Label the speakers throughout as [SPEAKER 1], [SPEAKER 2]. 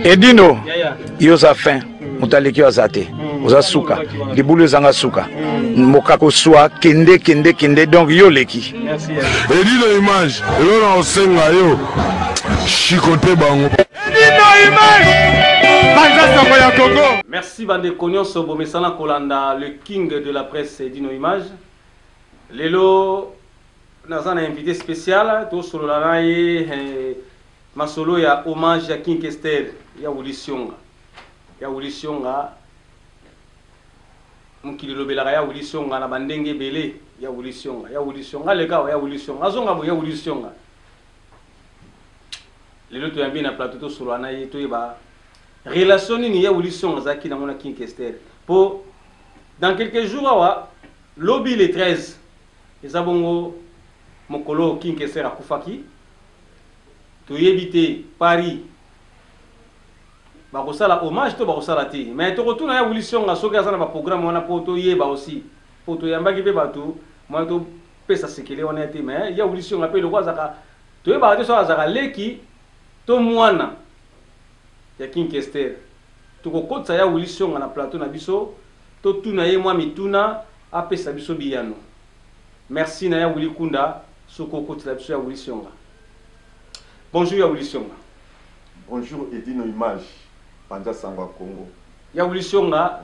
[SPEAKER 1] Edino, yoza fin, mutaleki wazate, oza suka, libulu zanga suka, mokako soa, kende, donc yo leki.
[SPEAKER 2] Merci.
[SPEAKER 3] Edino image, yo na osenga yo, chikote bango.
[SPEAKER 2] Edino image! Merci Bande Konyon Sobo Mesana Kolanda, le king de la presse Edino Image. Lelo, nous avons un invité spécial, tout sur le Masolo ya hommage à King Kester, ya Wulisionga. Ya Wulisionga. Mukili lobelaka ya Wulisionga na bandenge belé, ya Wulisionga. Ya Wulisionga le gars ya Wulisionga. Azonga bo ya Wulisionga. Lelo to yambi na plateau sur le anaye to yeba. Relation ni ya Wulisionga zaki na mona King Kester. Pour dans quelques jours lobby les 13. Ezabongo mokolo King Kester akufaki. To yebite Paris bakosala hommage to bakosala te mais to retourna ya Wulisionga soki aza na ba programme wana po to yeba aussi po to yambaki pe bato moi to pesa sekele wana te mais ya Wulisionga pe lokwa zaka to yeba te so azaka leki to mwana ya King Kester to kokotsa ya Wulisionga na plateau na biso to tuna ye mwa mituna apesa biso biyano merci na ya Wulikunda soko kotsa biso ya Wulisionga. Bonjour ya Wulisionga.
[SPEAKER 4] Bonjour Edino Image, Panja Sangwa Congo.
[SPEAKER 2] Ya Wulisionga,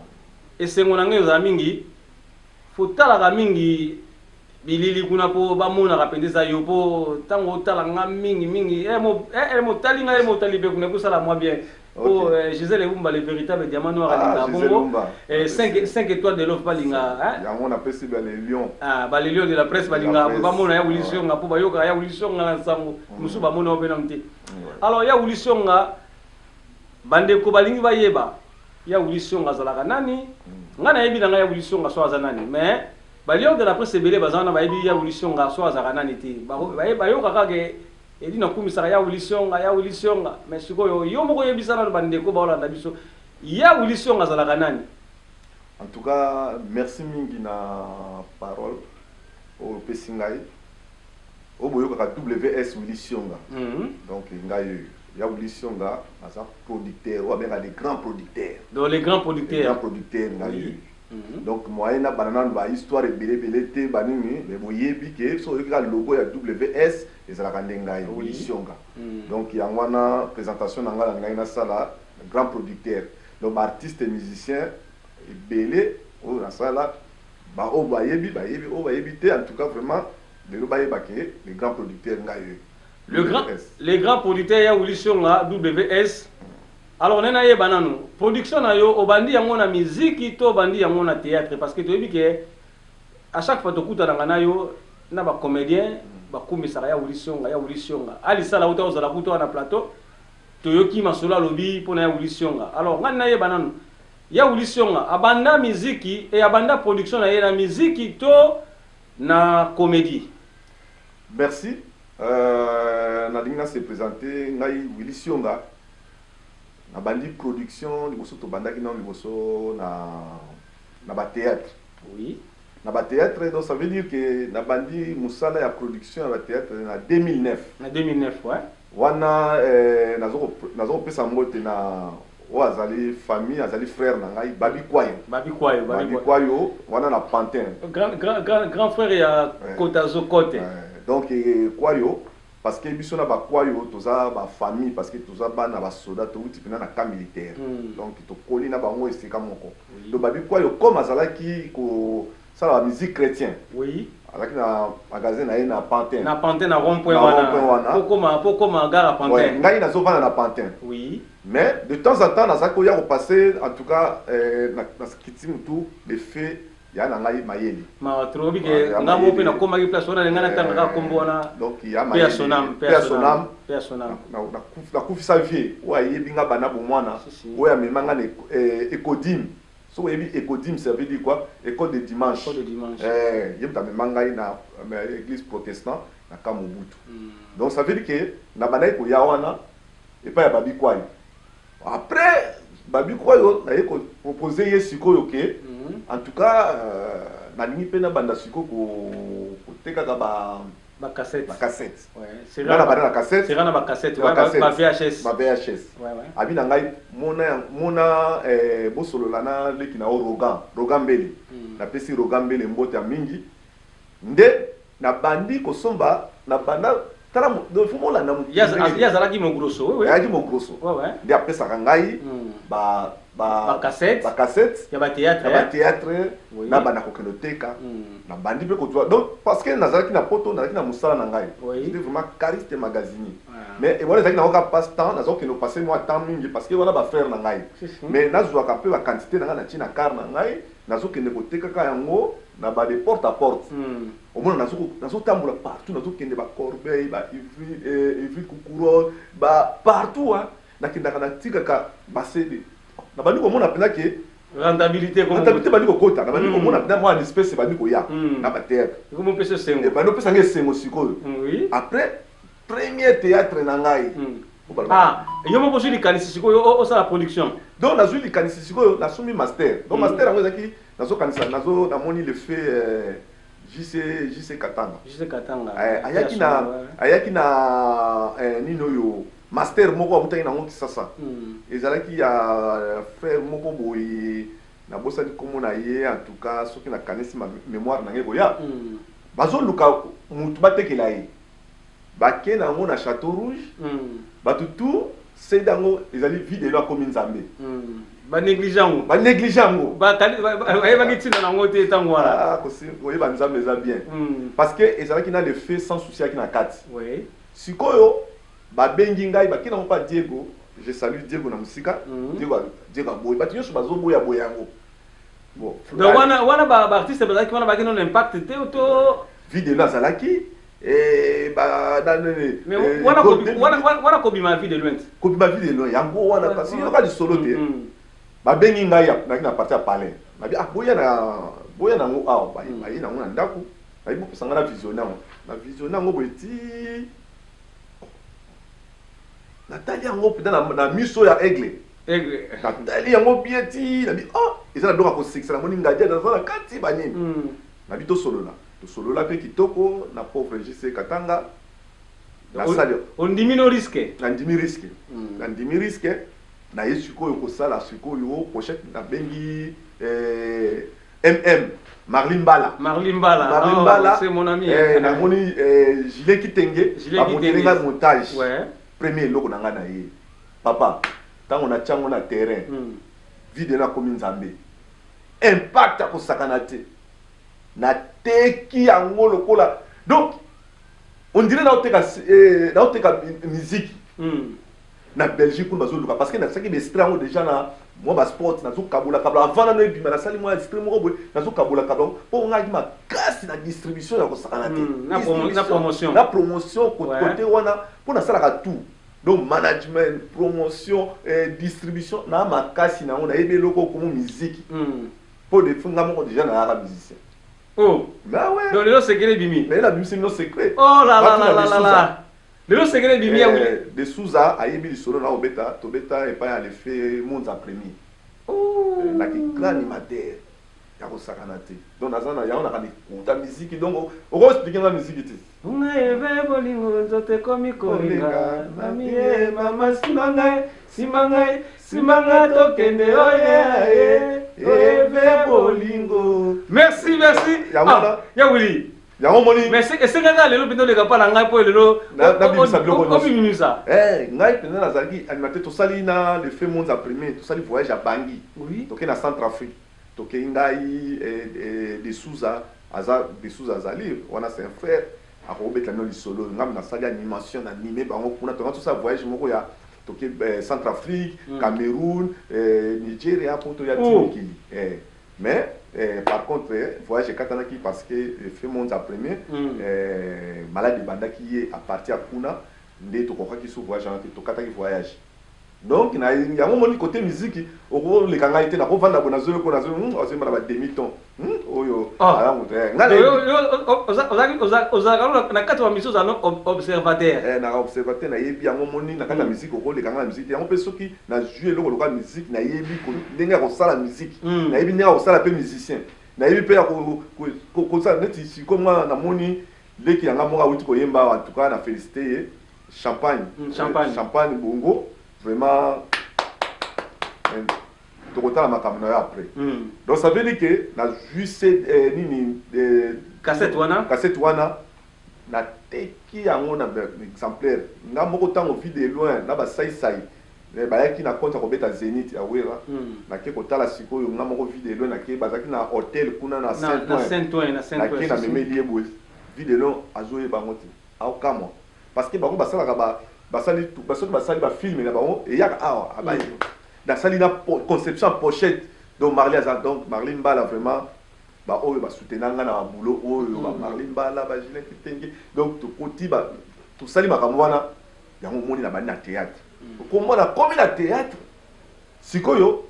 [SPEAKER 2] esengo na ngeo za mingi, fotala ka mingi bilili kuna po bamona kapendeza yo po tango tala nga mingi mo tali nga mo tali be kuna kusala moi bien. Oh Gisèle Ebumba le véritable diamant noir à Bongo. 5 étoiles de love balinga hein.
[SPEAKER 4] Ya on appelle ça les lions.
[SPEAKER 2] Ah ba les lions de la presse balinga bamona ya Wulisionga po bayoka ya Wulisionga na sango musu bamona opena mti. Alors ya Wulisionga bande ko balingi bayeba ya Wulisionga zalaka nani ngana yebi na ya Wulisionga so aza nani mais balion de la presse belé bazana bayebi ya Wulisionga so aza nani ti bayoka kage Edino kumisaka ya Wulisionga mais sikoyo yo moko yebisana bande ko baolanda biso ya Wulisionga zalaka nani.
[SPEAKER 4] En tout cas, merci mingi na parole au Pesingai. Au boyoka WS Wulisionga. Donc ngai ya Wulisionga asa producteur ou bien des grands producteurs.
[SPEAKER 2] Donc les grands producteurs.
[SPEAKER 4] Les grands producteurs ngai. Donc moi na banana ba histoire belé te banini mais boyebi ke so ka logo ya WS ezalaka ndenga ya Wulisionga. Donc il y a une présentation dans la sala grand producteur. Donc artiste et musicien belé au la sala ba o bayebi en tout cas vraiment les grands producteurs
[SPEAKER 2] les grands producteurs ya Wulisionga WS. Alors nena ye banano production na yo obandi yango na musique to bandi yango na théâtre parce que tu yebi que à chaque fois to kuta na yo na ba comédien ba kumisaka ya Wulisionga ali sala uta ozala kuta na plateau to yoki masolo lobi pona ya Wulisionga. Alors ngani na ye banano ya Wulisionga abanda musique et abanda production na ye na musique to na comédie.
[SPEAKER 4] Merci. Nadinga se présenter ngai Wulisionga na bandi production liboso to bandaki na liboso na ba théâtre.
[SPEAKER 2] Oui.
[SPEAKER 4] Na ba théâtre donc ça veut dire que na bandi musala ya production ya ba théâtre na 2009.
[SPEAKER 2] Na 2009 ouais.
[SPEAKER 4] Wana nazo pesa mbote na o azali famille azali frère na ngai Babi Kwayo wana na Pantin.
[SPEAKER 2] Grand frère ya Kotazo Kote.
[SPEAKER 4] Donc Kwayo parce que biso na ba Kwayo toza ba famille parce que toza bana ba soldat to uti pena na camp militaire. Donc to koli na bango esika moko. Donc Babi Kwayo comme azalaki ko ça la musique chrétien.
[SPEAKER 2] Oui.
[SPEAKER 4] Alaki na magasin na na Pantin.
[SPEAKER 2] Na Pantin na rond-point wana. Pokoma gare à Pantin.
[SPEAKER 4] Ouais, ngai na zo vana na Pantin.
[SPEAKER 2] Oui.
[SPEAKER 4] Mais de temps en temps, nazako ya repasser en tout cas na skiti mutu les faits ya na ngai mayeli.
[SPEAKER 2] Ma trobi ke ngamo pe na koma ki place wana ngana tanga kombo wana.
[SPEAKER 4] Donc ya
[SPEAKER 2] mayeli. Personnam.
[SPEAKER 4] Na kufisa vie wa yebi nga bana bo mwana. O ya memanga ne Ecodim. So yebi Ecodim ça veut dire quoi? École de dimanche.
[SPEAKER 2] École de dimanche.
[SPEAKER 4] Yebta memanga na église protestante na Kamobutu. Donc ça veut dire que na bana ko ya wana et pas ya Babi Kwayo. Après, Babi Kwayo, il a proposé Yesiko, en tout cas, na lingi pena banda siko ko teka
[SPEAKER 2] Ba cassette.
[SPEAKER 4] Ba cassette.
[SPEAKER 2] Ouais.
[SPEAKER 4] C'est là la cassette.
[SPEAKER 2] C'est là ba cassette. Ouais, ba VHS.
[SPEAKER 4] Ba VHS.
[SPEAKER 2] Ouais ouais.
[SPEAKER 4] Abi na ngai mona bosolo lana leki na Rogan Mbele. Na pesi Rogan Mbele mbote ya mingi. Nde na bandi kosomba na banda tala do fumola na
[SPEAKER 2] yazala ki mo grosso. Ouais ouais.
[SPEAKER 4] Ya ki mo grosso.
[SPEAKER 2] Ouais ouais.
[SPEAKER 4] Nde apesa ngai ba
[SPEAKER 2] cassette.
[SPEAKER 4] Ba cassette.
[SPEAKER 2] Ya ba théâtre.
[SPEAKER 4] Ya ba théâtre. Na bana kokendoteka. Na bandi pe ko donc parce que nazalaki na poto nazalaki na musala na ngai. C'était vraiment cariste magazine. Mais et voilà ça qui n'a aucun passe-temps, n'a aucun passer moi temps mingi parce que voilà ba faire na ngai. Mais nazwa ka peu la quantité na tina car na ngai, nazo ke nekoteka ka yango na ba de porte à porte. Au moins nazo tambola partout, nazo kende ba Corbeil, ba Ivry Kukuro, ba partout hein. Na kinda na tika ka basé na bandi ko mona pena ke
[SPEAKER 2] rentabilité comme
[SPEAKER 4] rentabilité bandi ko kota na bandi ko mona pena moi en espèce bandi ko ya na ba terre.
[SPEAKER 2] Comment on peut se sengo?
[SPEAKER 4] Et bandi pesa nge sengo sikoyo.
[SPEAKER 2] Oui.
[SPEAKER 4] Après premier théâtre na ngai.
[SPEAKER 2] Ah, yo mo bosi likanisi sikoyo o sa la production.
[SPEAKER 4] Donc nazo likanisi sikoyo na sumi master. Donc master ngo ezaki nazo kanisa nazo na moni le fait JC Katanga.
[SPEAKER 2] JC Katanga.
[SPEAKER 4] Ayaki na nino yo master moko amutaki na ngoti sasa. Ezalaki ya frère moko boyi na bosani komo na ye en tout cas soki na kanisi ma mémoire na ngebo ya. Bazo luka mutu batekela ye. Bake na ngo na Château Rouge. Batu tout c'est dango ezali vidéo comme Nzambe.
[SPEAKER 2] Ba négligeant.
[SPEAKER 4] Ba négligeant.
[SPEAKER 2] Ba ngitina na ngo te tango wala.
[SPEAKER 4] Ah kosi oye ba Nzambe za bien. Parce que ezalaki na le fait sans souci aki na kati.
[SPEAKER 2] Oui.
[SPEAKER 4] Sikoyo ba bengi ngai ba kina pas Diego. Je salue Diego na musika. Diego boy. Ba tinyo bazo boya boyango. Bon.
[SPEAKER 2] Donc wana ba artiste bazaki wana ba kino impact te auto
[SPEAKER 4] vidéo na zalaki. Et bah
[SPEAKER 2] mais wana kobi ma vie de loin.
[SPEAKER 4] Kobi ma vie de loin. Yango wana parce que pas du solo te. Ba bengi ngai na partir à palais. Na bi boya na ngo ah ba na ngo na ndaku. Na ibo pesanga na visionnaire. Na visionnaire ngo boiti. Nathalie yango peut-être na miso ya aigle.
[SPEAKER 2] Aigle.
[SPEAKER 4] Nathalie yango bieti na bi oh, ils ont donc à sexe na moni ngadia dans la kati ba nini. Na bi to solo na. To solo la pe kitoko na pauvre JC Katanga. Na salle.
[SPEAKER 2] On diminue risque.
[SPEAKER 4] Na diminue risque. Na diminue risque. Na yesuko yoko sala suko yo pochette na bengi Marlin Bala.
[SPEAKER 2] C'est mon ami.
[SPEAKER 4] Na moni gilet kitenge ba montenga montage.
[SPEAKER 2] Ouais.
[SPEAKER 4] Premier logo na ngana ye. Papa, tango na chango na terrain. Vidéo na komi Nzambe. Impact ko sakanate. Na teki yango lokola. Donc on dirait na oteka musique. Na Belgique on bazo luka parce que na saki be strango déjà na moi ba sport na zo kabula avant na bi na sali moi stream mo boy na zo kabula po nga ma kasi na distribution ya ko sakanate. Na promotion côté wana pour na sala ka tout. Donc management, promotion, distribution na makasi na on a ebe loko comme musique. Pour des fonds ngamo déjà na ara musicien.
[SPEAKER 2] Oh,
[SPEAKER 4] bah ouais.
[SPEAKER 2] Donc le secret bimi.
[SPEAKER 4] Mais la musique non secret.
[SPEAKER 2] Oh là là là là là. Le secret bimi ya oui.
[SPEAKER 4] De Souza a yebi solo na obeta, to beta et pas aller faire monde en premier.
[SPEAKER 2] Oh.
[SPEAKER 4] La qui grand animateur. Ya ko sakanate. Donc nazana ya on a kani ta musique donc on va expliquer la musique.
[SPEAKER 2] Ungaeve bolingo nzote komi kolinga mami mama simanga tokende oye eve bolingo. Merci ya wili
[SPEAKER 4] ya moni
[SPEAKER 2] mais c'est nga lelo bindo le kapa na ngai po lelo
[SPEAKER 4] na bimisa biloko
[SPEAKER 2] komi minusa
[SPEAKER 4] ngai pena na zaki animateur to sali na le fait monde en premier to sali voyage à Bangui
[SPEAKER 2] oui
[SPEAKER 4] to ke na Centrafrique to ke ngai de Souza Zali wana c'est un frère a robeta no solo ngam na saga animation na animé bango kuna to tout ça voyage moko ya toke Centrafrique, Cameroun, Nigeria pour to ya Timikili. Mais par contre voyage katanaki parce que fait monde en premier malade banda qui est à partir à kuna ndé to koka ki so voyage to kataki voyage. Donc na ya mo moni côté musique o le kanga ite na ko vanda bona zo ko na zo o se mara demi ton oyo ala muté ngale oza
[SPEAKER 2] na kati wa misoza no observateur
[SPEAKER 4] na observateur na yebi ya mo moni na kati musique o le kanga musique ya mo pe soki na jouer le ko musique na yebi ko ndenga ko sala musique na yebi ndenga ko sala pe musicien na yebi pe ko ça net ici comme na moni dès qu'il y a un moment où yemba en tout cas on a félicité champagne champagne bongo vraiment tokotala makambo na après donc ça veut dire que na juste nini
[SPEAKER 2] cassette
[SPEAKER 4] wana na teki yango na exemplaire nga moko tango vide de loin na ba sai bayaki na compte kobeta Zénith ya wera na ke kotala sikoyo nga moko vide de loin na ke bazaki na hôtel kuna na Saint-Ouen na ke na memeli eboye vide de loin azoye bango te aokamwa parce que bango basalaka basali ba film na bango et yaka awa abayi na sali na conception pochette donc Marlene Mbala vraiment ba oyo ba soutenanga na boulot oyo ba Marlene Mbala ba Julien Kitenge donc to koti ba to sali makambo wana yango moni na bani na théâtre ko mona comme na théâtre sikoyo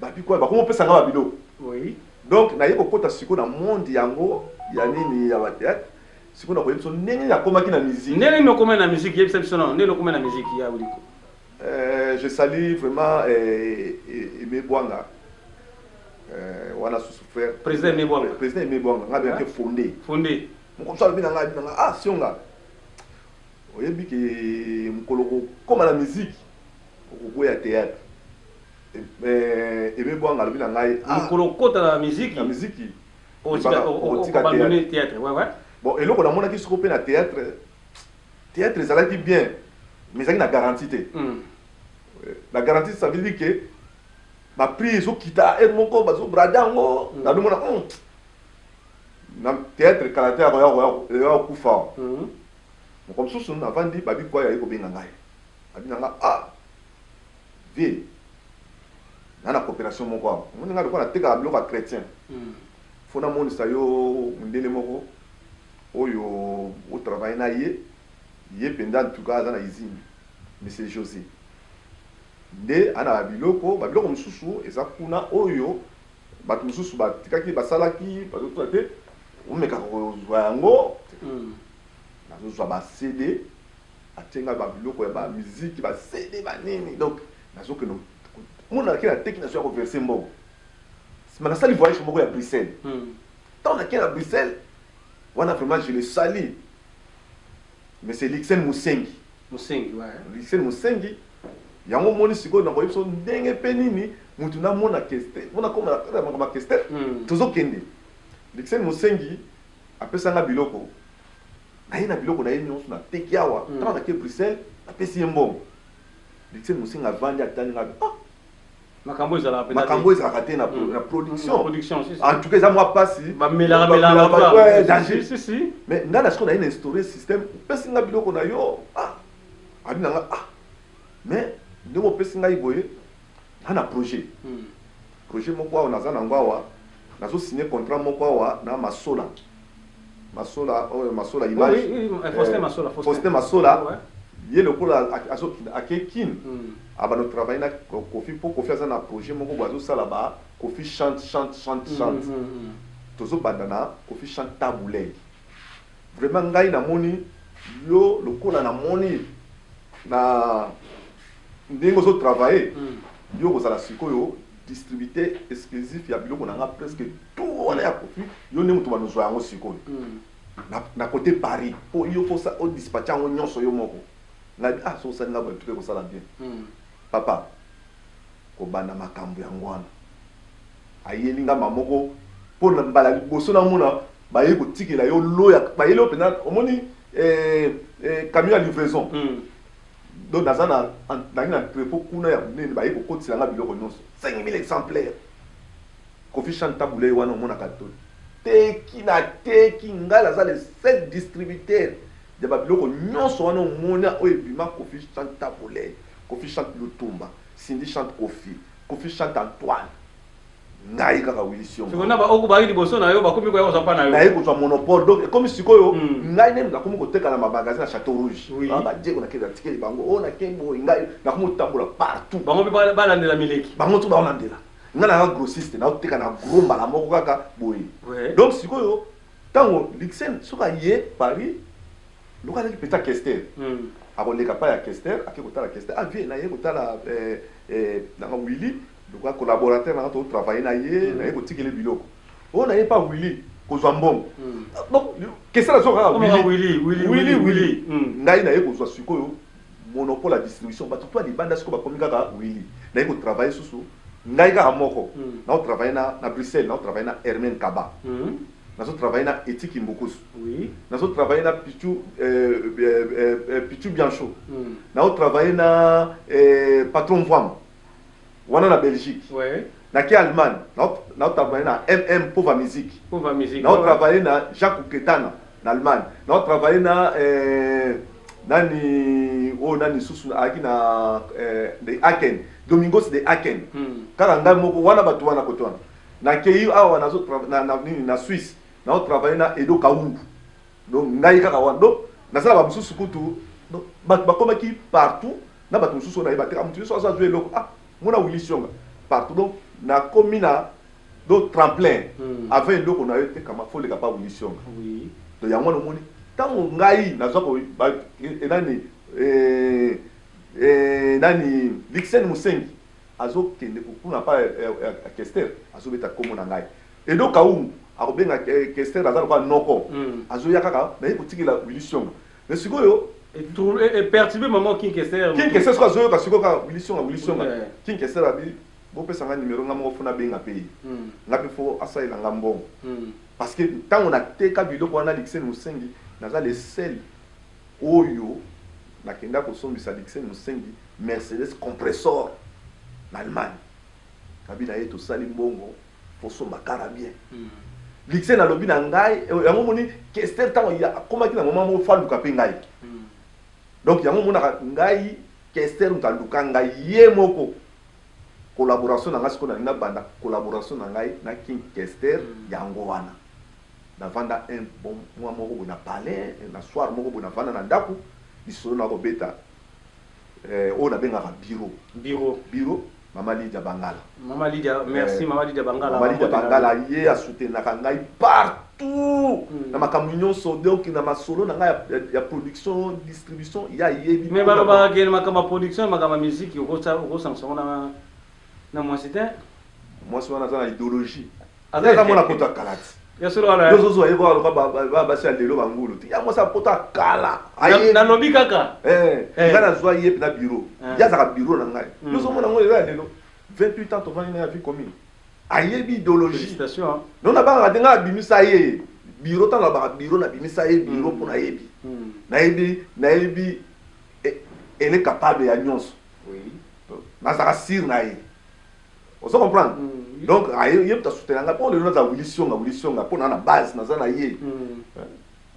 [SPEAKER 4] ba biko ba ko pesa nga ba bilo
[SPEAKER 2] oui
[SPEAKER 4] donc na yeko kota siko na monde yango ya nini ya ba théâtre siko na ko yemso ndenge na komaki na musique
[SPEAKER 2] ndenge no koma na musique yebisa biso ndenge no koma na musique ya uliko.
[SPEAKER 4] Je salue vraiment Aimé Bouanga. On a souffert.
[SPEAKER 2] Président Aimé Bouanga.
[SPEAKER 4] Président Aimé Bouanga. On a bien fondé.
[SPEAKER 2] Fondé.
[SPEAKER 4] Mon comme ça, ah, si on a. Vous voyez que mon comme à la musique, on peut y théâtre. Aimé Bouanga, le bien
[SPEAKER 2] ah. Mon côté la musique.
[SPEAKER 4] La musique.
[SPEAKER 2] Au théâtre. Ouais, ouais.
[SPEAKER 4] Bon, et là, on a mon qui se coupe na théâtre. Théâtre, ça l'a dit bien. Mais ça a une garantie. La garantie, ça veut dire que ma prise au kita et mon corps, au bradango, na demande na théâtre caractère royal coup fort. Comme ça, on a vendu babi quoi ya iko benga ngai. Babi nanga ah. Vie. Na la coopération mon quoi. On nga ko na teka bloc chrétien. Fona mon sa yo ndele moko oyo au travail na ye. Il pendant tout cas dans la usine mais c'est José nde ana biloko mususu eza kuna oyo batu mususu batikaki basalaki bato te omeka kozwa yango nazozwa ba CD atenga ba biloko ya ba musique ba CD ba nini donc nazoke no mona kila technique ya converser mbo sima nasali voyage moko ya Bruxelles tant na kila Bruxelles wana vraiment je le salue. Mais c'est Lixen Musengi.
[SPEAKER 2] Musengi, ouais.
[SPEAKER 4] Lixen Musengi. Yango moni siko na koyipso ndenge penini mutu na mona keste. Mona koma na keste. Tozo kende. Lixen Musengi apesa nga biloko. Na ina biloko na yini na tekiawa. Tant na ke Bruxelles apesi mbongo. Lixen Musengi avandi atani nga. Ah.
[SPEAKER 2] Makambo ezala pena.
[SPEAKER 4] Makambo ezala kate na production.
[SPEAKER 2] Si.
[SPEAKER 4] En tout cas ça moi passe.
[SPEAKER 2] Ba melanga.
[SPEAKER 4] Ouais, danger.
[SPEAKER 2] Si.
[SPEAKER 4] Mais ndana ce qu'on a une instauré système pesi nga biloko na yo. Ah. Abi nga ah. Mais ndemo pesi nga iboye na projet. Projet moko wa na zana ngwawa. Nazo signer contrat moko wa na Masola. Masola image.
[SPEAKER 2] Oui,
[SPEAKER 4] Faustin Masola. Il le cours à Kekin. Aba no travail na Kofi pour Kofi ça na projet moko boazo sala ba Kofi chante. Tozo bandana Kofi chante taboulay. Vraiment ngai na moni yo le cours na moni na ndingo so travailler. Yo ko sala sikoyo distributeur exclusif ya biloko na presque tout wala ya Kofi yo ne mutu banozwa yango sikoyo. Na côté Paris pour yo ko sa o dispatcher ngo nyonso yo moko. Na ah so ça nga ba tout ko sala bien. Papa ko bana makambo yango wana ayelinga mamoko pour na mbala liboso na mona ba ye ko tikela yo loya ba ye lo pena omoni camion à livraison donc dans un entrepôt kuna ya nini ba ye ko kotila nga biloko nyonso 5000 exemplaires Kofi chante boulé wana mona kato teki ngala za le seul distributeur de ba biloko nyonso wana mona o ebima Kofi chante boulé. Kofi chante Lutumba, Cindy chante Kofi chante Antoine. Ngai kaka Wilson.
[SPEAKER 2] Tu connais pas okuba ili boso na yo ba komi ko ya zapa na yo.
[SPEAKER 4] Na yeko twa monopole donc comme sikoyo ngai nem na komi ko teka na magasin à Château Rouge. Ba djeko na keza tikeli bango o na kembo ngai na komi tambola partout.
[SPEAKER 2] Bango be ba landela mileki.
[SPEAKER 4] Bango tu ba landela. Nga na grossiste na teka na gros mbala moko kaka boy. Donc sikoyo tango Lixen soka ye Paris lokala ki peta Kester. Aboleka pa ya Kester, akikotala Kester, vie na ye kotala na Willy, donc collaborateur na to travailler na ye, na ye kotikele biloko. O na ye pa Willy, kozwa mbongo donc kesa na soka Willy ngai na ye kozwa sikoyo monopole ya distribution bato to libanda siko bakomi kaka Willy na ye ko travailler susu ngai kaka moko na o travailler na Bruxelles na o travailler na Hermen Kaba na so travailler na Etiki Mbokusu na so travailler na Pichu Biancho na o travailler na Patron Voam wana na Belgique na ki Allemagne na o travailler na MM Pauvre Musique na o travailler na Jacques Ketana na Allemagne na o travailler na nani susu aki na de Aken Domingos de Aken kaka ngai moko wana bato wana kotwana na kei awa na zo na Suisse na o travailler na Edo Kaungu donc ngai kaka wana donc na sala ba mususu kutu donc bakomaki partout na bato mususu na ibate amutu so aza jouer loko mona Willy Sionga partout donc na komina do tremplin avec loko na yote kama fole ka pa Willy Sionga donc yango no moni tango ngai na zo ko nani Lixen Musengi azo kende kuna pa Kester azo beta komo na ngai Edo Kaungu akobenga Kester azala kwa noko azo yakaka na ikotikila Willy Sionga mais sikoyo
[SPEAKER 2] et perturbé maman King Kester
[SPEAKER 4] siko azo ka siko ka Willy Sionga King Kester abi bo pesa nga numéro nga mo fona benga pays ngapi fo asa ila ngambongo parce que tango na teka biloko wana Lixen Musengi naza le seul oyo nakenda kosombisa Lixen Musengi Mercedes compressor na Allemagne kabila yeto sali mbongo posomba kara bien Lixen alobi na ngai yango moni Kester tango ya komaki na moment mo faluka pe ngai donc yango mona ngai Kester ntaluka ngai ye moko collaboration na ngasiko na banda collaboration na ngai na King Kester yango wana na vanda un bon moi moko na palais na soir moko na vanda na ndaku isolo na kobeta on a benga bureau Mama Lydia Bangala
[SPEAKER 2] merci Mama Lydia
[SPEAKER 4] Bangala ye a soutenir ngai partout na makamyo so donc na masolo na ngai ya production distribution ya yebi
[SPEAKER 2] mais baloba ke makama production makama musique ko samson na moi c'était
[SPEAKER 4] moi so na idéologie azaka mona kota kalati
[SPEAKER 2] yasolo ala
[SPEAKER 4] yozo yebo aloka ba sia lelo bangulu ya mo sa pota kala
[SPEAKER 2] na lobi kaka
[SPEAKER 4] ngana zwa yep na bureau ya zaka bureau na ngai yozo mona ngo lelo 28 ans to vani na vie commune ayebi idéologie
[SPEAKER 2] félicitations
[SPEAKER 4] non na ba ngadenga bimisa ye bureau ta na ba bureau na bimisa ye bureau pona yebi na yebi elle est capable ya nyonso na zaka sir na ye on se comprend donc yeb ta soutenir nga pour le nom za Willy Sionga pour na base na za na ye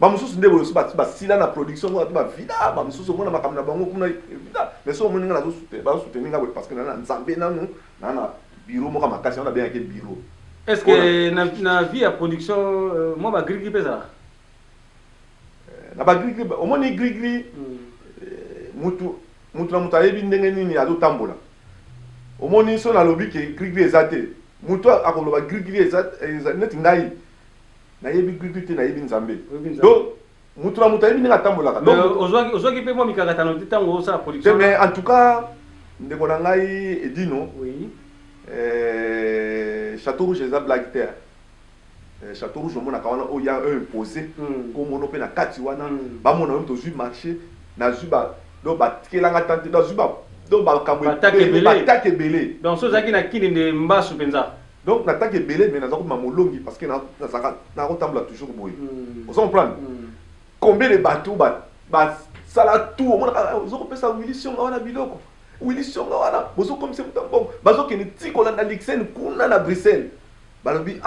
[SPEAKER 4] ba mususu ndebo yo ba sila na production ba vida ba mususu mona makamna bango kuna vida mais so mona na zo soutenir nga parce que na nzambe na bureau mo kama kasi on a bien que bureau
[SPEAKER 2] est-ce que na vie à production moi ba grigri pesa
[SPEAKER 4] na ba grigri au moins ni grigri mutu na mutayebi ndenge nini azo tambola omoni so na lobi ke grigri ezate mutu akoloba grigri ezate net ngai na yebi grigri te na yebi nzambe donc mutu na mutu ayebi ndenge atambolaka
[SPEAKER 2] donc ozwaki pe mo mikakatano te ntango osala production
[SPEAKER 4] mais en tout cas ndeko na ngai Edino Château Rouge eza blague te Château Rouge omonaka wana oyo ya imposé komono mpe na kati wana bamona oyo tozwi marché nazwi donc batikelanga tante nazwi donc batake ebele
[SPEAKER 2] donc so ozalaki na kini nde mbasu mpenza
[SPEAKER 4] donc natake ebele mais naza kobima molongi parce que nakotambola toujours boye ozo comprendre combien de bateau basala tout omonaka ozokopesa Willy Sionga wana biloko Willy Sionga wana bozokomisa mutu mbongo bazokende tikolanda Lixen kuna na Bruxelles balobi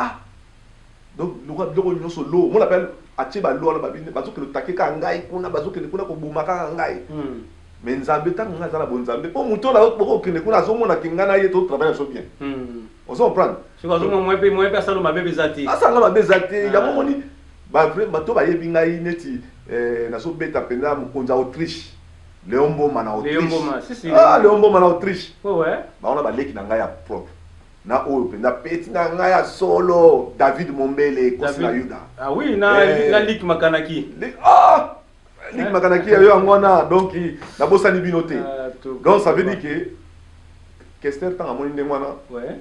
[SPEAKER 4] donc biloko nyonso lo mona appelle atie balo wana babine bazokende takeka ngai kuna bazokende kuna kobomaka ngai mais nzambe tango nga zala bonzambe po muto la boko kende kuna azomona kingana ye to travailler so bien on se comprendre
[SPEAKER 2] so azomo moi pe asalo mabe zati
[SPEAKER 4] asanga mabe zati ya momoni ba vrai bato ba yebi ngai neti na so beta penda mukonza Autriche Léon Boma na Autriche Léon Boma na Autriche
[SPEAKER 2] ouais
[SPEAKER 4] ba ona ba leki na ngai ya propre na oyo penda peti na ngai ya solo David Mombele kosina Yuda
[SPEAKER 2] oui na lik makanaki
[SPEAKER 4] Lik makanaki yo angona donc na bosani bino te donc ça veut dire que Kester tanga moni ndengwana
[SPEAKER 2] ouais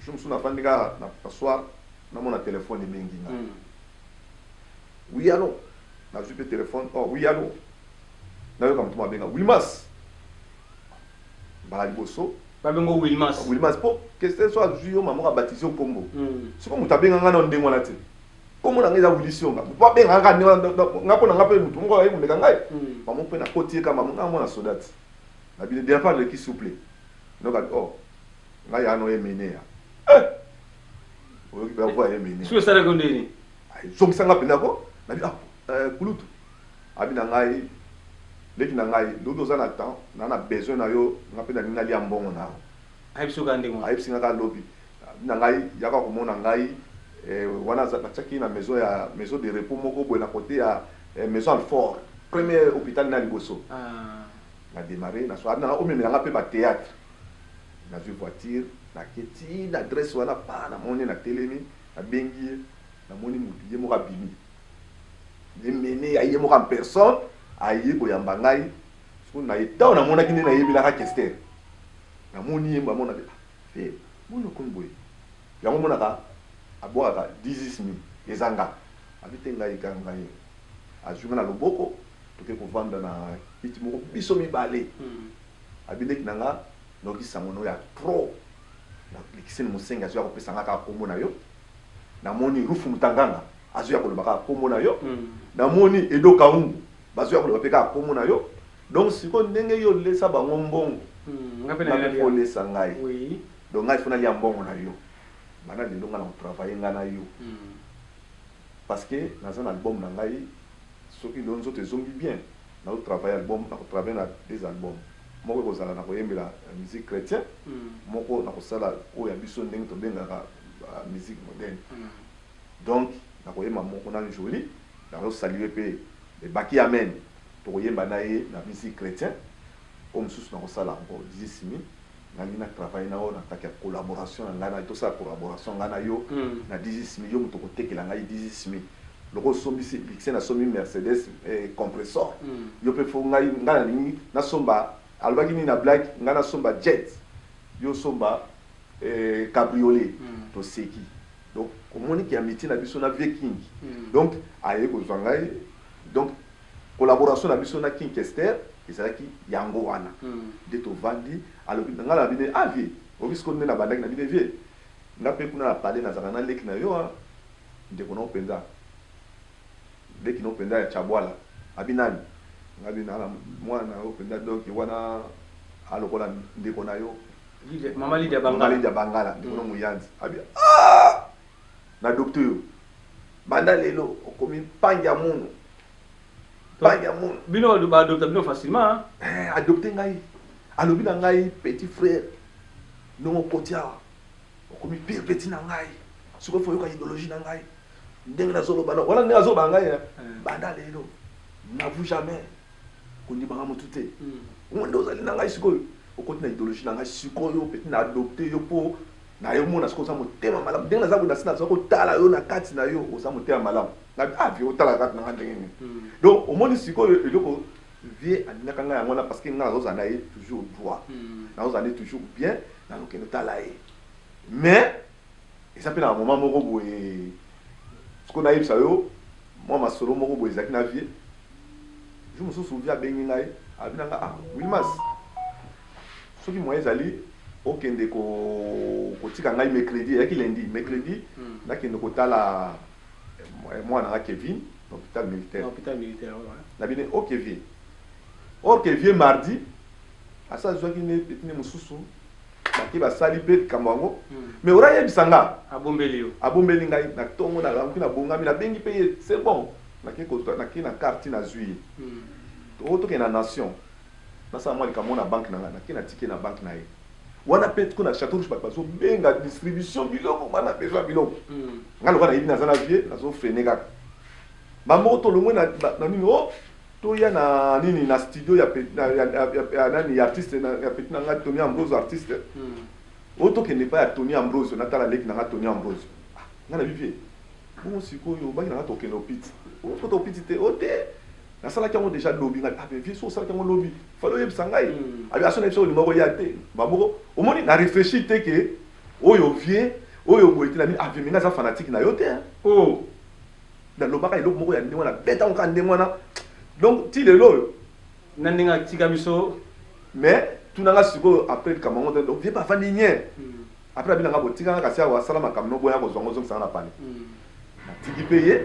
[SPEAKER 4] je me souviens fandika na soir na mon téléphone et bengi nga oui allô na vu le téléphone oh oui allô na yo comme tu benga Wilmas ba liboso
[SPEAKER 2] ba bengo
[SPEAKER 4] Wilmas po que ce soit juyo maman a baptisé au Congo c'est comme tabenga nga na ndengo na te comme on a ngeza Wilison ba benga nga ngapo na ngapo mutu ngo ayi mundeka ngai maman pe na kotie kama maman na sodat na bi de pas le qui souple donc oh ngai ano emene ya oyo ki ba voix emene
[SPEAKER 2] so sala ko ndeni
[SPEAKER 4] ay so kisanga pena ko na bi kulutu abi na ngai leki na ngai dodo za na temps na besoin na yo ngape na ngali ya mbongo na
[SPEAKER 2] ay biso ka ndenge
[SPEAKER 4] ay bisinga ka lobi na ngai yaka ko mona ngai wana za tsaki na maison de repos moko boy na côté ya maison Alfort premier hôpital na liboso na démarrer na so na o même na pe ba théâtre na vu voiture na keti na adresse wana pa na moni na telemi na bengi na moni mutu ye moka bimi ye mene aye moka en personne aye boyamba ngai so na eta na mona kini na yebila ka kester na moni ye mona fe mona konboy ya mona ka aboa ka 10000 ezanga abite ngai ka ngai azunga na loboko toke ko vanda na kiti moko biso mibale abinde kinanga noki sangono ya pro na likiseni musenga azo ya kopesa ngaka kombo na yo na moni rufu mutanganga azo ya koloba ka kombo na yo na moni edo kaungu bazo ya koloba pe ka kombo na yo donc siko ndenge yo lesa bango mbongo
[SPEAKER 2] ngape na
[SPEAKER 4] ya lesa ngai
[SPEAKER 2] oui
[SPEAKER 4] donc ngai fona lia mbongo na yo bana de longa na travailler ngana yo parce que dans un album na ngai soki lonzo te zongi bien na travailler album na travailler na des albums moko kozala na koyembela musique chrétien moko na kosala oyo ya biso ndenge tobengaka musique moderne donc na koyemba moko na joli na kosaluer pe baki amen tokoyemba na ye na musique chrétien o mosusu na kosala encore 10000 ngai na travailler na o na kaka collaboration na ngai na tosala collaboration ngai na yo na 10000 yo moto kotekela ngai 10000 loko sombisi bikse na sombi Mercedes compressor yo pe fo ngai na lingi na somba alobaki nini na black nga na somba jet yo somba cabriolet toseki donc komoni ki amitié na biso na vieux king donc aye kozwa ngai donc collaboration na biso na King Kester ezalaki yango wana nde tovandi alobi nga na bine avie obisko nde na bandaki na bine vie nga mpe kuna na pale nazalaka na leki na yo ndeko na openza leki na openza ya chabwala abi nani ngabi na mwana openza donc wana alokola ndeko na yo
[SPEAKER 2] mama Lydia
[SPEAKER 4] Bangala ndeko na muyanzi abi na docteur banda lelo okomi panja munu
[SPEAKER 2] bino ba adopter bino facilement
[SPEAKER 4] adopter ngai alobi na ngai petit frère non kotia okomi pire petit na ngai siko fo yoka idéologie na ngai ndenge na zolo bana wala ndenge azoba ngai banda lelo n'avoue jamais kondi banga mutute ngondo zali na ngai siko okoti na idéologie na ngai siko yo petit na adopter yo po na yo mona siko za motema malamu ndenge na zabu na sina siko tala yo na kati na yo oza motema malamu na vi otala kati na ndenge ni donc omoni siko eloko vie andinaka ngai yango na parce que ngai nazozala na ye toujours droit nazozala toujours bien nazokende tala ye mais eza mpe na moment moko boye siko nayebisa yo mwa masolo moko boye ezalaki na vie jo mosusu vie abengi ngai abi na nga Wilmas soki moyen ezali okende kotika ngai mercredi eyaki lundi mercredi nakende kotala mwana nga Kevin hôpital militaire na bine o Kevin mardi asa zwaki ne petine mususu baki basali pe kamwango mais ora yebisa nga abombeli ngai na tongo na langi na bongami na bengi pe c'est bon naki na carte na zui to na nation na sa mwa likamona banque na naki na ticket na banque na ye wana pe ko na château rouge bazo benga distribution biloko bana besoin biloko ngalo kana yibi na zana vie na zo freiner kaka mamoto to lomwe na nini o to ya na nini na studio ya nani artiste na ya petit na nga Tony Ambrose artiste o to kende pa ya Tony Ambrose na tala leki na nga Tony Ambrose ngana vivie bon siko yo ba na to kende opiti o to opiti te o te na sala kango déjà lobby nga ah vie so sala kango lobby falo yebisa ngai abi asona biso limoko ya te baboko omoni na réfléchir te ke oyo vie oyo boyete na mi aveminga za fanatique na yo te
[SPEAKER 2] oh
[SPEAKER 4] na lobaka eloko moko ya ndenge wana beta onka ndenge wana donc ti lelo oyo
[SPEAKER 2] na ndenge atika biso
[SPEAKER 4] mais tunanga sikoyo après kamango donc vie bafandi nye après abinanga botikanga kasi awa asala makambo no boya kozwango ozongisanga na pale natiki mpe ye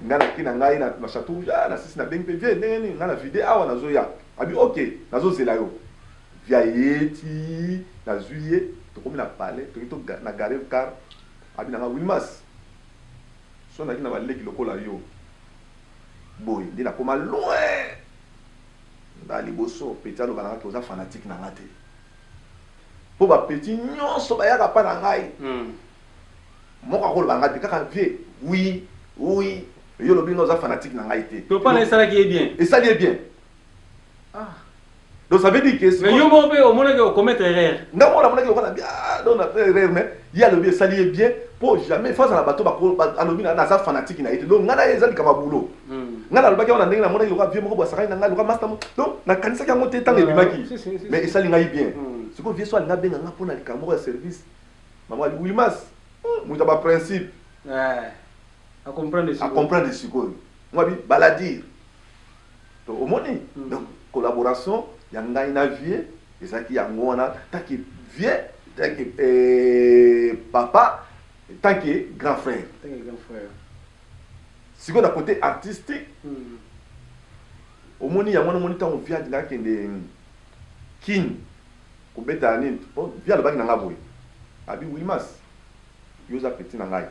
[SPEAKER 4] nga naki na ngai na chateau na sisi na bengi mpe vie ndenge nini nga na vide awa nazoya abi ok nazozela yo via yeti nazwi ye tokomi na pale toki na gare car abinanga Wilmas so naki na baleki lokola yo boye nde nakoma loin na liboso peti alobana ngaki oza fanatique na nga te po bapeti nyonso bayaka mpa na ngai moko akoloba nga te kaka vie oui oui yo lobi nga oza fanatique na ngai te
[SPEAKER 2] to pana esalaki ye bien
[SPEAKER 4] esali ye bien donc ça veut dire que
[SPEAKER 2] mais yo moko mpe omonaki ocommettre erreur
[SPEAKER 4] nga moko namonaki lokola bien donc na fait erreur mais ye alobi esali ye bien po jamais face na bato alobi naza fanatique na ye te donc nga na ye eza likama bulo nga nalobaki wana ndenge namonaki lokola vie moko bwasakani na ngai lokola master donc nakanisaki yango te ntango ebimaki mais esali ngai bien sikoyo vie so alinga abenga nga mpona likambo moko ya service mama ali Wilmas moto ba principe
[SPEAKER 2] à
[SPEAKER 4] comprendre sikoyo mwabi baladire to omoni donc collaboration ya ngai na vie ezalaki yango wana tanke vie tanke papa tanke grand frère sikoyo na côté artistique omoni yango wana omoni ntango vie alingaka kende kini kobeta nini vie alobaki na nga boye abi Wilmas yo oza peti na ngai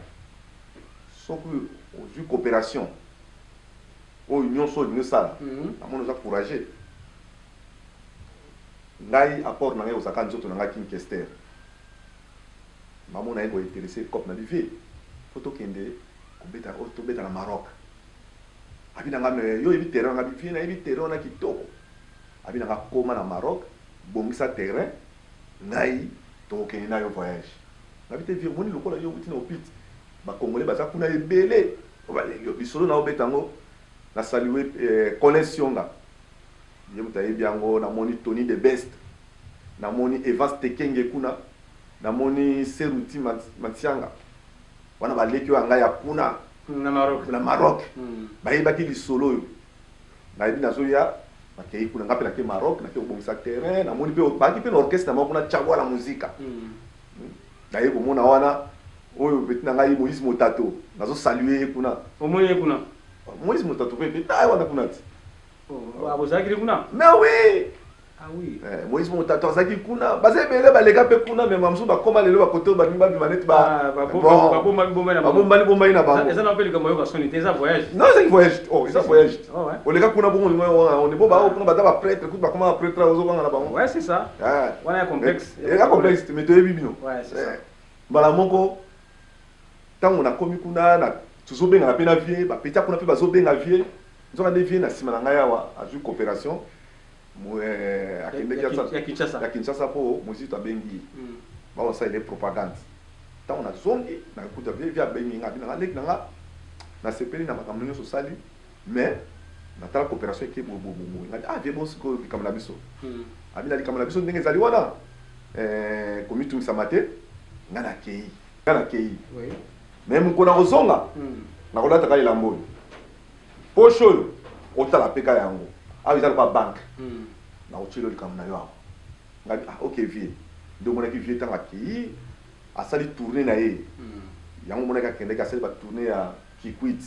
[SPEAKER 4] soki ozwi coopération oyo nyonso olingi osala namoni oza courageux ngai apport na ngai ozalaka nzoto na ngai King Kester mamona ye kointeresse cope na bivie fo tokende tobeta na Maroc abi na nga yo yebi terrain nga bivie nayebi terrain wana kitoko abi na nga koma na Maroc bongisa terrain ngai tokokende na yo voyage ngabi te vie moni lokola yo wuti na opiti bakongole baza kuna ebele bisolo na obeta yango na saluer Colin Sionga ye muta yebi yango namoni Tony the Best namoni Evans Tekenge kuna namoni Seruti Matianga wana baleki wa ngai ya kuna na Maroc bayebaki lisolo oyo nayebi nazoya bakei kuna ngape na ke Maroc na ke obongisa terrain namoni pe baki pe na orchestre na kuna chagwa la muzika naye komona wana oyo beti na ngai Moïse Motato nazo saluer kuna
[SPEAKER 2] omoni kuna
[SPEAKER 4] Moïse Motato pe taille wana kuna ti
[SPEAKER 2] abozaki kuna
[SPEAKER 4] mais oui
[SPEAKER 2] ah oui
[SPEAKER 4] Moïse Motato azaki kuna baze bele balega pe kuna mais mamsu bakoma lelo bakoto banimba bimaneti ba bomba na bango
[SPEAKER 2] eza na peli comme yo ka soni eza voyage
[SPEAKER 4] non c'est voyage eza voyage olega kuna bongo on est bon ba kuna bata ba prêtre écoute ba comment prêtre ozo banga na bango
[SPEAKER 2] ouais c'est ça wana complexe
[SPEAKER 4] complexe mais to ebibino
[SPEAKER 2] ouais c'est ça
[SPEAKER 4] bala moko tango na komi kuna na tuzobenga na pena vie ba petia kuna pe bazobenga vie nzoka de vie na sima na ngai awa azwi coopération ya Kinshasa po muzito abengi ba sa ile propagande tango na zongi na kuta vie abengi nga bina lek nga na sepeli na makambo nyonso sali mais na tala coopération ke bo nga vie bon siko likamala biso abina likamala biso ndenge ezali wana komitumisa mate nga na kei
[SPEAKER 2] oui
[SPEAKER 4] même kona ozonga na kolata ka ilambo pocho oyo otala peka yango awi za kwa bank na ochilo likamna yo awo ngabi ok vie ndo mona ki vie tanga ki asali tourner na ye yango mona ka kende ka sali ba tourner ya Kikwit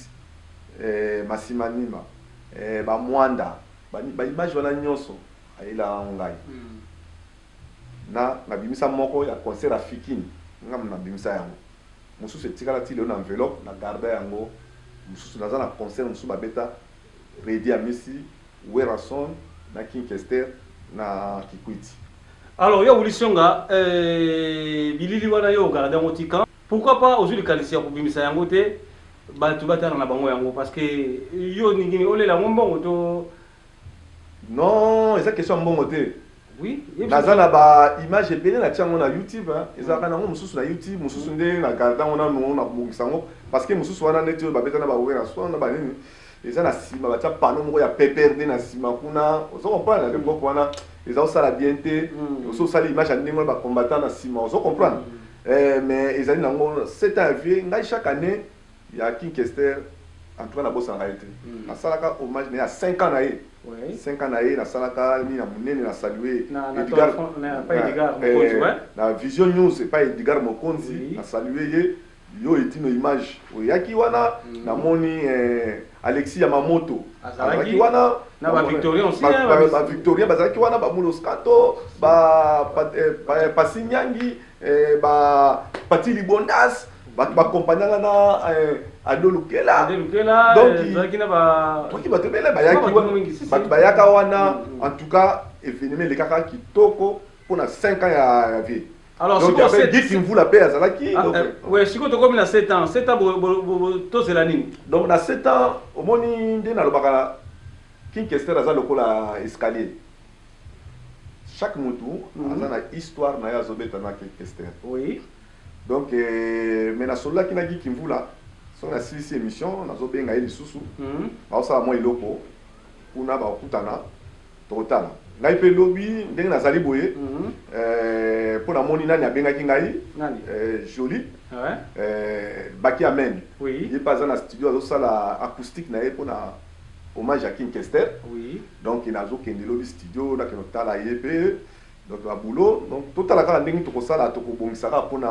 [SPEAKER 4] Masimanima ba Mwanda ba image wana nyonso ayila ngai na bimisa moko ya concert afikini ngam na bimisa yango mususu etikala ti leo na enveloppe na garda yango mususu naza na concert mususu babeta Redi Amisi Werason na King Kester na Kikwiti.
[SPEAKER 2] Alors yo Wulisonga bilili wana yo garda ngotika pourquoi pas ozuli kalisi ya kubimisa yango te batu batana na bango yango parce que yo ningini olela ngombongo to
[SPEAKER 4] non eza question mbongo te
[SPEAKER 2] oui
[SPEAKER 4] naza na ba image ebele na tiango na YouTube eza kana ngo mususu na YouTube mususu nde na garda ngona no na bongisa ngo parce que mususu wana neti ba beta na ba wera so na ba nini eza na sima ba tia pano moko ya PPRD na sima kuna ozo comprendre le moko wana eza osala bien te ozo sala image ndenge ba combattant na sima ozo comprendre mais ils ont 7 ans vie chaque année il y a King Kester en tout cas na bossa ngalité na salaka hommage à 5 ans na ye 5 ans na ye na salaka ni na munene na saluer Edgar
[SPEAKER 2] pas Edgar Mokonzi
[SPEAKER 4] na Vision News c'est pas Edgar Mokonzi na saluer ye yo etino image oyaki wana na moni Alexis Yamamoto azalaki wana
[SPEAKER 2] na ba Victorien aussi
[SPEAKER 4] ba Victorien bazalaki wana ba Muloskato ba Pasinyangi ba Pati Libondas ba accompagnanga na Adolukela
[SPEAKER 2] donc bazalaki na ba
[SPEAKER 4] donc ba tebele bayaka wana en tout cas événement le kaka kitoko pour na 5 ans ya vie. Alors, donc, si vous la paix,
[SPEAKER 2] oui, si vous avez 7 ans, 7 ans, c'est la ligne.
[SPEAKER 4] Donc, dans 7 ans, au moins, King Kester a le escalier. Chaque moutou a une histoire na ya zobeta na King Kester.
[SPEAKER 2] Oui.
[SPEAKER 4] Donc, mais na sola qui n'a dit qu'il vous là, son la 6e émission, na zobenga eli susu. Ba ça moi iloko. Una ba kutana total. Ngai pe lobby ndenge nazali boye pour na moni nani abengaki ngai joli Baki Amen il pas dans studio azo sala acoustique na ye pour na hommage à King Kester donc il nazo kende lobby studio na keno tala yepe donc ba boulot donc total la ndenge to ko sala to ko bongisaka pour na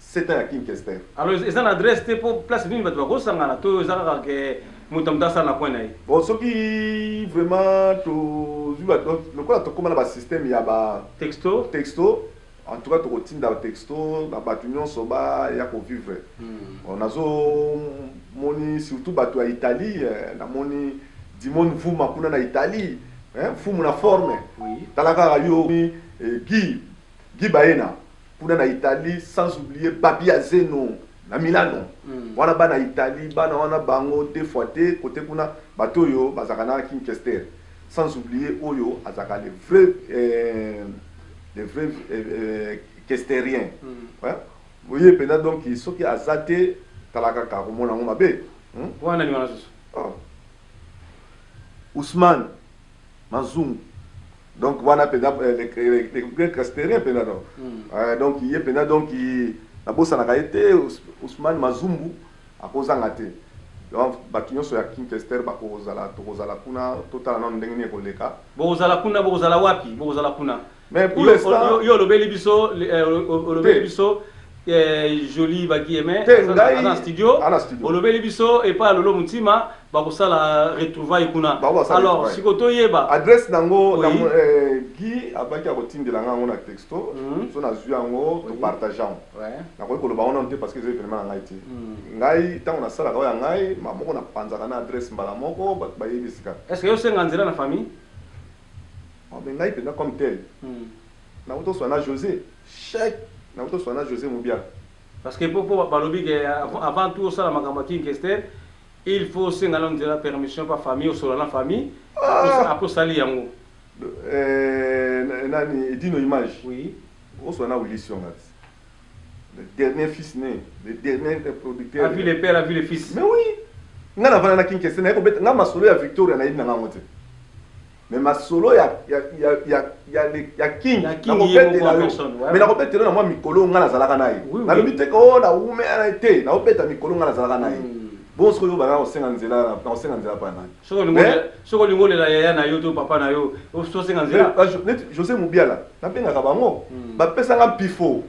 [SPEAKER 4] 7 ans à King Kester.
[SPEAKER 2] Alors ils ont adresse pour place d'une bato ko sangana to ezaka ke mutamda sana kwa nai
[SPEAKER 4] bon ce qui vraiment to le quoi to comme la système ya ba
[SPEAKER 2] texto
[SPEAKER 4] en tout cas to routine texto na batu nyonso ba ya ko vivre on azo moni surtout batu à Italie na moni dimon vuma kuna na Italie fumu na forme talaka yo Guy Baena kuna na Italie sans oublier Babi Azeno na Milano wana bana Italie bana wana bango deux fois te côté kuna bato yo bazakana King Kester sans oublier oyo azaka les vrais Kesteriens ouais voyez pendant donc ce qui a zaté talaka ka komona ngoma be
[SPEAKER 2] wana ni wana susu
[SPEAKER 4] Ousmane Mazum donc wana pendant les Kesteriens pendant donc il est pendant donc na bossa na kaite Ousmane Mazumbu akozanga te donc bato nyonso ya King Kester bakozala tokozala kuna total na ndenge ni koleka
[SPEAKER 2] bozala kuna bozala wapi bozala kuna
[SPEAKER 4] mais pour l'instant
[SPEAKER 2] yo lobeli biso joli Baki Aimé dans studio olobeli biso et pas lolo mutima bakosala retrouvaille kuna alors sikoto yeba
[SPEAKER 4] adresse nango Guy abaki akotindela ngango na texto so na zwi yango to partageant na ko koloba on te parce que c'est vraiment ngai te ngai tango na sala ka ya ngai maboko na panzaka na adresse mbala moko ba yebisika
[SPEAKER 2] est-ce que yo senga nzela na famille
[SPEAKER 4] mais ngai pena comme tel na auto so na José chèque na auto so na José Moubiala
[SPEAKER 2] parce que pour balobi avant tout ça la makambo King Kester il faut senga la permission par famille ou sur la famille après sali yango
[SPEAKER 4] nani Edino Image
[SPEAKER 2] oui
[SPEAKER 4] on so na Willy Siongat le dernier fils né le dernier producteur
[SPEAKER 2] a vu le père a vu le fils
[SPEAKER 4] mais oui nga na vana na King Kester na ko bet nga masolo ya Victoria na yina ngote mais masolo ya King mais na ko bet na moi mikolo nga na zalaka nayi na lobi te ko na ume ana te na opeta mikolo nga na zalaka nayi bon ce que yo bana osenga nzela pa na
[SPEAKER 2] soko lingole la yaya na yo to papa na yo so senga nzela
[SPEAKER 4] José Moubiala na benga ka bango ba pesa nga pifo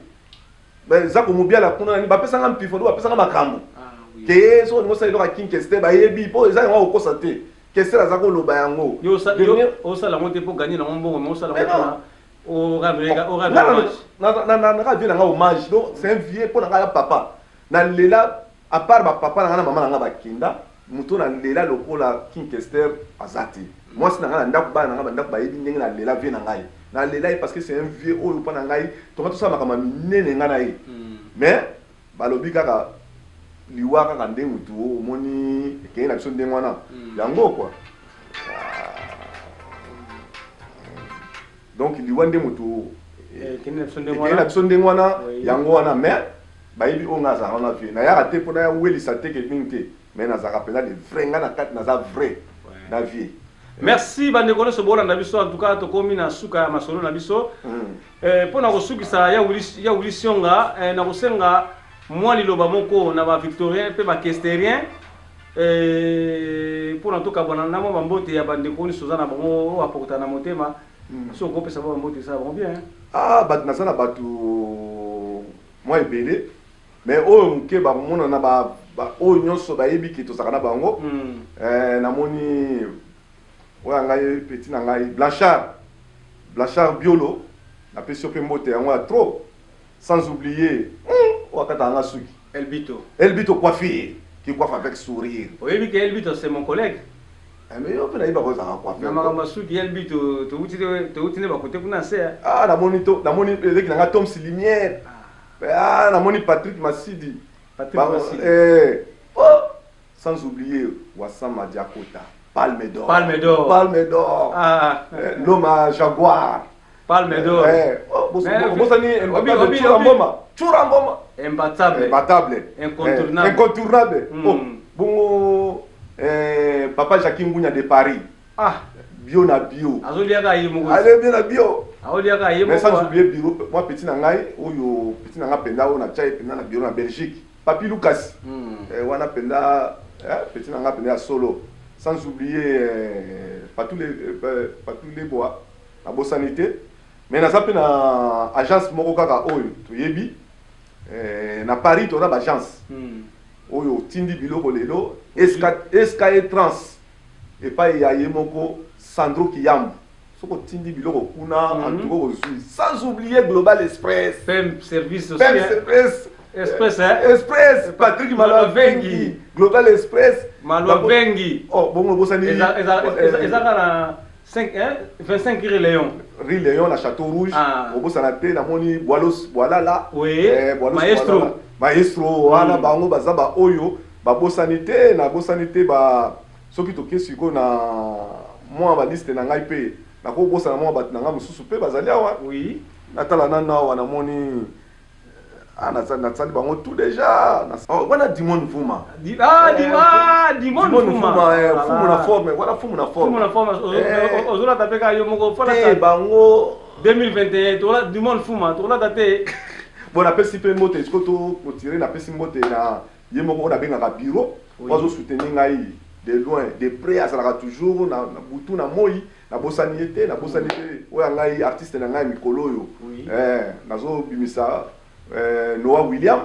[SPEAKER 4] ba zako Moubiala kuna ni ba pesa nga pifo ba pesa nga makambo ke so ngo sa iloka King Kester ba yebi po eza ngo ko sate Kester azako loba yango
[SPEAKER 2] yo sa la monte pour gagner na mbongo mais sa la monte o rabrega
[SPEAKER 4] na radio na nga hommage donc c'est un vieux pour na papa na lela à part papa na maman na bakinda muto na lela lokola King Kester azati moi c'est na ndako ba na ndako ba yebi ndenge na lela vie na ngai na lela parce que c'est un vieux oyo pa na ngai to ka to sa makama minene nga na ye mais balobi kaka liwa kaka ndenge mutu omoni ekei na biso ndenge wana yango quoi donc liwa ndenge mutu ekei na biso ndenge wana yango wana mais bayibi o ngaza wana vie na ya te pona ya welisa te ke mingi te mais na zaka pela les vrais nga na kati na za vrai na vie
[SPEAKER 2] Merci bandeko nyonso bolanda biso en tout cas tokomi na suka ya masolo na biso mpona kosukisa ya Willy Sionga na kosenga mwa liloba moko na bavictorien mpe bakesterien mpona tokabwana na mwa bambote ya bandeko nyonso oza na bango oyo apokota na motema so okopesa ba bambote esala bango bien
[SPEAKER 4] bato naza na bato mwa ebele mais oyo moke bamona na oyo nyonso bayebi ke tozalaka na bango namoni oyo ngai petit na ngai Blanchard Biolo napesi yo mpe mbote yango ya trop sans oublier wakata nga suki Elbito coiffure qui coiffe avec sourire.
[SPEAKER 2] Oui, que Elbito c'est mon collègue.
[SPEAKER 4] Mais yo pe na iba koza coiffe.
[SPEAKER 2] Na makambo suki Elbito to utine ba kote kuna se.
[SPEAKER 4] Namoni eleki na nga Tom Silimière. Namoni Patrick Masidi. Sans oublier Wassama Diakota. Palme d'or. L'homme à Jaguar.
[SPEAKER 2] Palme d'or.
[SPEAKER 4] Churamboma.
[SPEAKER 2] Imbattable.
[SPEAKER 4] Incontournable. Bongo Papa Jacques Ngounya de Paris. Bio na bio. Allez bien na bio. Mais sans oublier bureau, moi petit na ngai, oyo petit na nga penda o na chai penda na bureau na Belgique. Papi Lucas. Wana penda petit na nga penda solo. Sans oublier pas tous les bois la bosanité. Mais na zapi na agence moko kaka oyo toyebi na Paris to na ba agence oyo tindi biloko lelo SKE Trans et pas ya yemoko Sandro Kiyambu soko tindi biloko kuna en tout cas sans oublier Global Express
[SPEAKER 2] PEM service aussi
[SPEAKER 4] Express Patrick Malavengi Global Express
[SPEAKER 2] Malavengi
[SPEAKER 4] bon bosani
[SPEAKER 2] ezaka 25 Rue
[SPEAKER 4] Léon la Château Rouge au Sanate na moni voilà là maestro wana bango bazaba oyo ba bosanité na bosanité ba soki toke siko na moi ba liste na ngai pe na ko bosana moi bat na nga mususu pe bazali awa natala nana wana moni na tsali bango tout déjà wana Dimon Vuma Dimon Vuma fumu na forme voilà fumu na forme
[SPEAKER 2] ozola tapeka yo moko fala
[SPEAKER 4] bango
[SPEAKER 2] 2021 tola Dimon Vuma tola date
[SPEAKER 4] bon apesi pe mbote est-ce que to tirer na pesi mbote na ye moko na benga bureau ozo soutenir ngai de loin de près azalaka toujours na butu na moi na bosanité oya ngai artiste na ngai mikolo yo nazo bimisa Noah William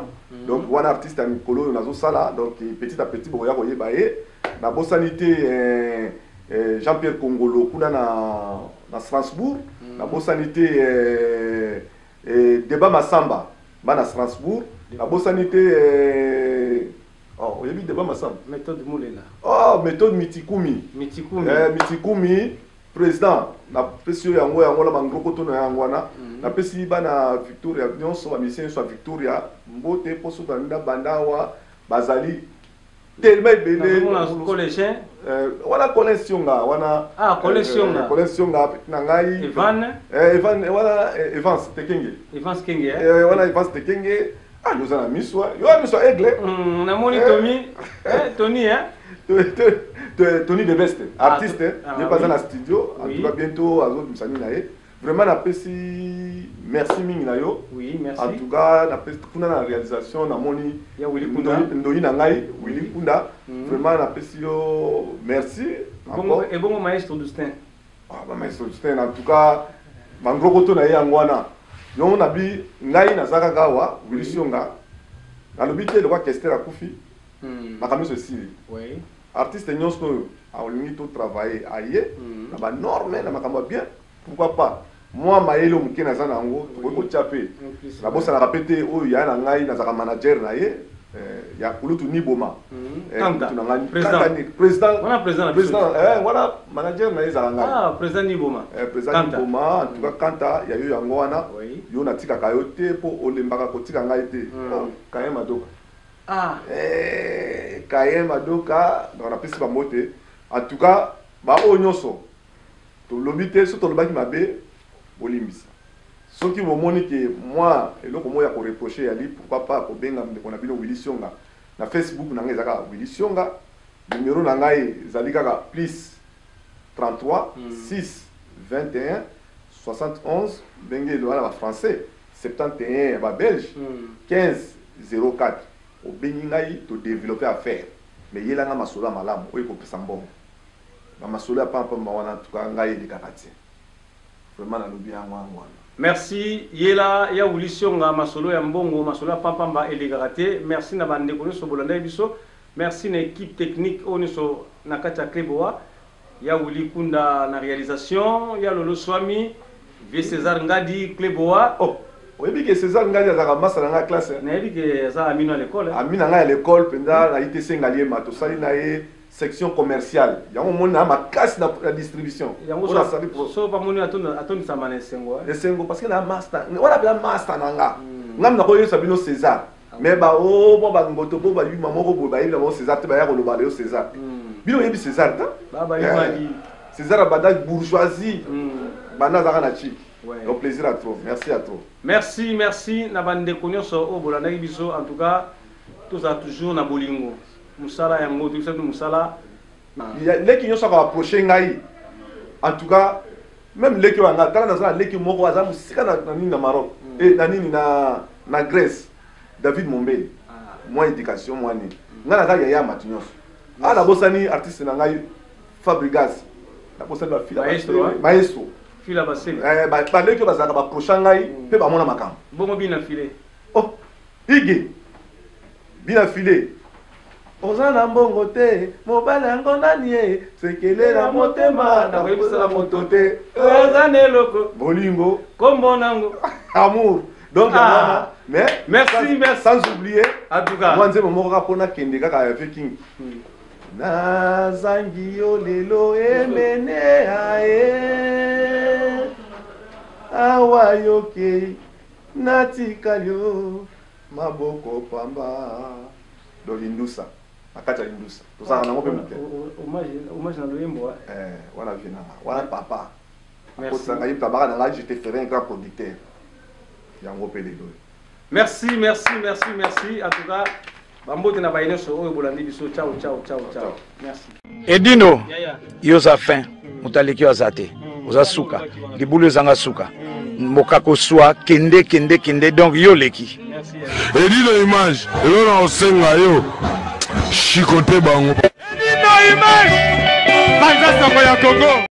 [SPEAKER 4] donc wana artiste à mikolo nazo sala donc petit à petit boya koyeba ye na bosanité Jean-Pierre Congolo kuna na Strasbourg na bosanité Débat Massamba na Strasbourg na bosanité oyebi Débat Massamba
[SPEAKER 2] méthode Moulela
[SPEAKER 4] méthode Mitikumi président na pesi yango la bangroko to na yango na na pesi bana Victoria nyonso ba mission so Victoria mbote poso banda bazali tellement belé
[SPEAKER 2] collège
[SPEAKER 4] wala collection nga wana collection nga na ngai Evan wala Evans Tekenge wala Evans Tekenge nous ana miswa aigle
[SPEAKER 2] na moni
[SPEAKER 4] Tony de Best artiste il est pas dans la studio en tout cas bientôt azo misani nae vraiment na pesi merci mingi na yo
[SPEAKER 2] merci
[SPEAKER 4] en tout cas na pesi kuna na réalisation na moni
[SPEAKER 2] ya Willy Kunda
[SPEAKER 4] ndoi na ngai Willy Kunda vraiment na pesi yo merci
[SPEAKER 2] et bon maestro Dustin
[SPEAKER 4] maestro Dustin en tout cas bangroko to na yangwana yo na bi ngai na zaka gawa Willy Sionga na lobité le quoi Kester akufi makambo ceci artiste nyonso aolingi to travailler aye na ba norme na makambo bien pourquoi pas moi maelo muke na zana ngo ko chape na bosa na rapete oyo ya na ngai na zaka manager na ye ya kulutu niboma président voilà manager na ye zaka ngai
[SPEAKER 2] président niboma
[SPEAKER 4] en tout cas kanta ya yo yango wana yo na tika kayo te po olembaka ko tika ngai te kaye madoka Kaye Madoka dans la piste bamote en tout cas ba onyonso to lobité so to lobaki mabe olimbisa soki momoni ke moi eloko moya ko reprocher ali pourquoi pas ko benga ndeko na bino Willy Sionga na Facebook na ngai zaka Willy Sionga numéro na ngai zali kaka plus 33 6 21 71 ndenge elobana bafrançais 71 ya babelge 15 04 obengi ngai todéveloppe affaire mais yelanga masolo ya malamu oyo ekopesa mbongo bamasolo ya pampamba wana tuka ngai elekaka te vraiment nalobi yango wana.
[SPEAKER 2] Merci yela ya wulisionga masolo ya mbongo masolo ya pampamba elekaka te. Merci na bandeko nyonso bolanda biso. Merci na équipe technique oniso na kati ya Kleboa ya wuli kunda na réalisation ya Lolo Swami Vieux César Ngadi Kleboa.
[SPEAKER 4] Oh oyebi ke César Ngadi azaka masa na nga classe
[SPEAKER 2] na yebi ke za amino à l'école
[SPEAKER 4] amina nga à l'école penda na ITC ngaliema to sali na ye section commerciale yango mona makasi na la distribution
[SPEAKER 2] yango so pa moni atoni sa manesengo
[SPEAKER 4] esengo parce que na master wala bila master nanga ngam na ko yesa bino César mais ba o bo ba ngoto bo ba yuma moko bo ba yibla bo César te ba ya ko lo ba le César bino yebi César ta
[SPEAKER 2] ba yuma di
[SPEAKER 4] César bada bourgeoisie bana zaka na chi. Au plaisir à trop. Merci à trop.
[SPEAKER 2] Merci, merci. Nabande konyoso o bolanda biso en tout cas tout ça toujours na bolingo. Musala yango tout ça musala.
[SPEAKER 4] Les qui nyonso ka approcher ngai. En tout cas même les qui wanga tala na les qui moko aza musika na nini na Maroc et na nini na Grèce. David Mombele. Moi éducation moi ni. Ngana ka ya matinyoso. Ala bosani artiste na ngai Fabregas. La bosani ba fila maestro.
[SPEAKER 2] Fila basé.
[SPEAKER 4] Ba leki bazaka ba prochain ngai pe ba mona makam.
[SPEAKER 2] Bongo bina filé.
[SPEAKER 4] Oh, igi. Bina filé. Ozana mbongo te, mobala ngo nani e, sekelela motema na webisa moto te.
[SPEAKER 2] Ozana loko.
[SPEAKER 4] Bolingo,
[SPEAKER 2] kombo nango.
[SPEAKER 4] Amour. Donc mais
[SPEAKER 2] merci.
[SPEAKER 4] Sans oublier
[SPEAKER 2] en tout cas.
[SPEAKER 4] Moi nzembo moko kapona kende kaka avec King. Nazangi yo lelo emene ae awa yoke natika yo maboko pamba do lindusa akata lindusa tosanga nango pe muke
[SPEAKER 2] hommage na loyembo
[SPEAKER 4] wana vina wana papa merci sanga yimta baka na nga je te ferai un grand producteur yango pe lelo. Merci
[SPEAKER 2] en tout cas Bambote na bayine so oyo bolandi biso ciao. Merci.
[SPEAKER 1] Edino yoza fin mutaliki azate oza suka libulu zanga suka mokako swa kende donc yo leki.
[SPEAKER 3] Merci. Edino image elona osenga yo chikote bango. Edino image banza sango ya Congo.